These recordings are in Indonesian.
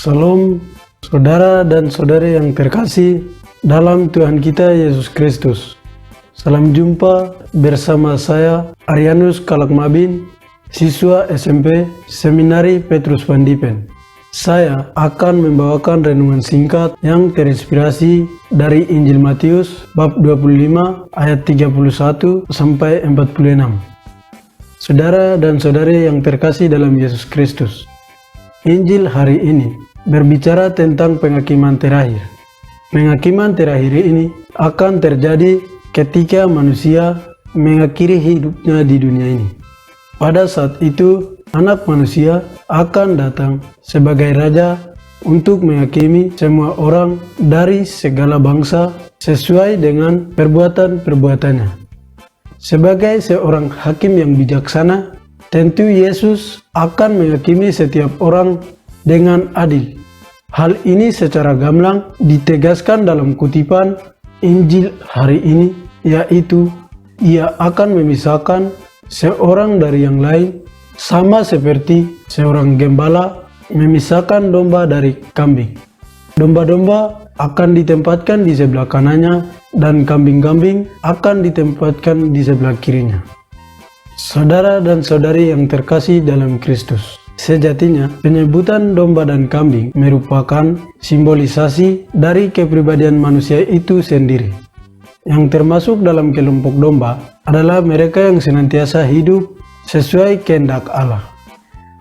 Salam saudara dan saudari yang terkasih dalam Tuhan kita Yesus Kristus. Salam jumpa bersama saya Arianus Kalakmabin, siswa SMP Seminari Petrus Van Diepen. Saya akan membawakan renungan singkat yang terinspirasi dari Injil Matius bab 25 ayat 31 sampai 46. Saudara dan saudari yang terkasih dalam Yesus Kristus, Injil hari ini berbicara tentang penghakiman terakhir. Penghakiman terakhir ini akan terjadi ketika manusia mengakhiri hidupnya di dunia ini. Pada saat itu, Anak Manusia akan datang sebagai Raja untuk menghakimi semua orang dari segala bangsa sesuai dengan perbuatan-perbuatannya. Sebagai seorang hakim yang bijaksana, tentu Yesus akan menghakimi setiap orang dengan adil. Hal ini secara gamblang ditegaskan dalam kutipan Injil hari ini, yaitu Ia akan memisahkan seorang dari yang lain, sama seperti seorang gembala memisahkan domba dari kambing. Domba-domba akan ditempatkan di sebelah kanannya dan kambing-kambing akan ditempatkan di sebelah kirinya. Saudara dan saudari yang terkasih dalam Kristus, sejatinya penyebutan domba dan kambing merupakan simbolisasi dari kepribadian manusia itu sendiri. Yang termasuk dalam kelompok domba adalah mereka yang senantiasa hidup sesuai kehendak Allah.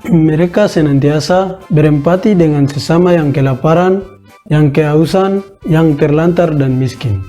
Mereka senantiasa berempati dengan sesama yang kelaparan, yang kehausan, yang terlantar dan miskin.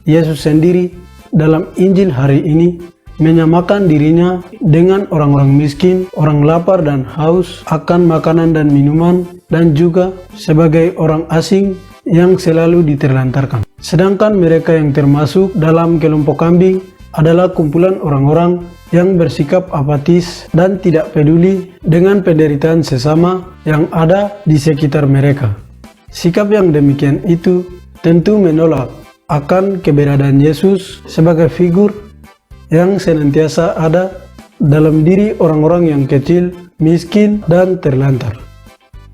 Yesus sendiri dalam Injil hari ini menyamakan dirinya dengan orang-orang miskin, orang lapar dan haus akan makanan dan minuman, dan juga sebagai orang asing yang selalu diterlantarkan. Sedangkan mereka yang termasuk dalam kelompok kambing adalah kumpulan orang-orang yang bersikap apatis dan tidak peduli dengan penderitaan sesama yang ada di sekitar mereka. Sikap yang demikian itu tentu menolak akan keberadaan Yesus sebagai figur yang senantiasa ada dalam diri orang-orang yang kecil, miskin, dan terlantar.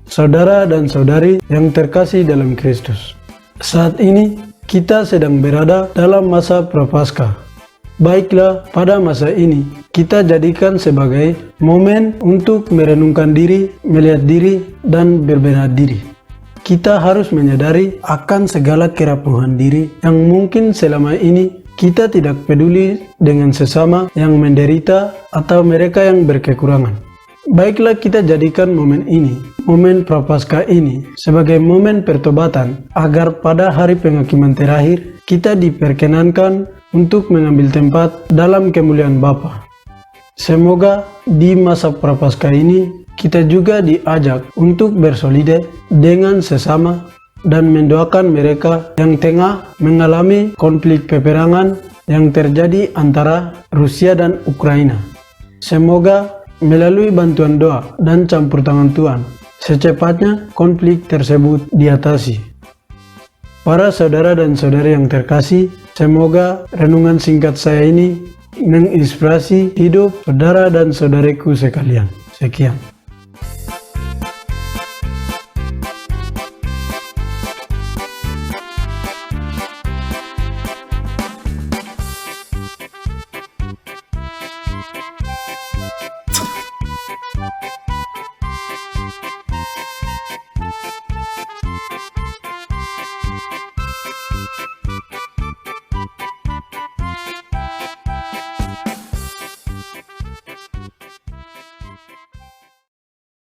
Saudara dan saudari yang terkasih dalam Kristus, saat ini kita sedang berada dalam masa Prapaskah. Baiklah, pada masa ini kita jadikan sebagai momen untuk merenungkan diri, melihat diri, dan berbenah diri. Kita harus menyadari akan segala kerapuhan diri yang mungkin selama ini kita tidak peduli dengan sesama yang menderita atau mereka yang berkekurangan. Baiklah, kita jadikan momen ini, momen Prapaskah ini, sebagai momen pertobatan agar pada hari penghakiman terakhir kita diperkenankan untuk mengambil tempat dalam kemuliaan Bapa. Semoga di masa Prapaskah ini kita juga diajak untuk bersolidar dengan sesama dan mendoakan mereka yang tengah mengalami konflik peperangan yang terjadi antara Rusia dan Ukraina. Semoga melalui bantuan doa dan campur tangan Tuhan, secepatnya konflik tersebut diatasi. Para saudara dan saudari yang terkasih, semoga renungan singkat saya ini menginspirasi hidup saudara dan saudariku sekalian. Sekian.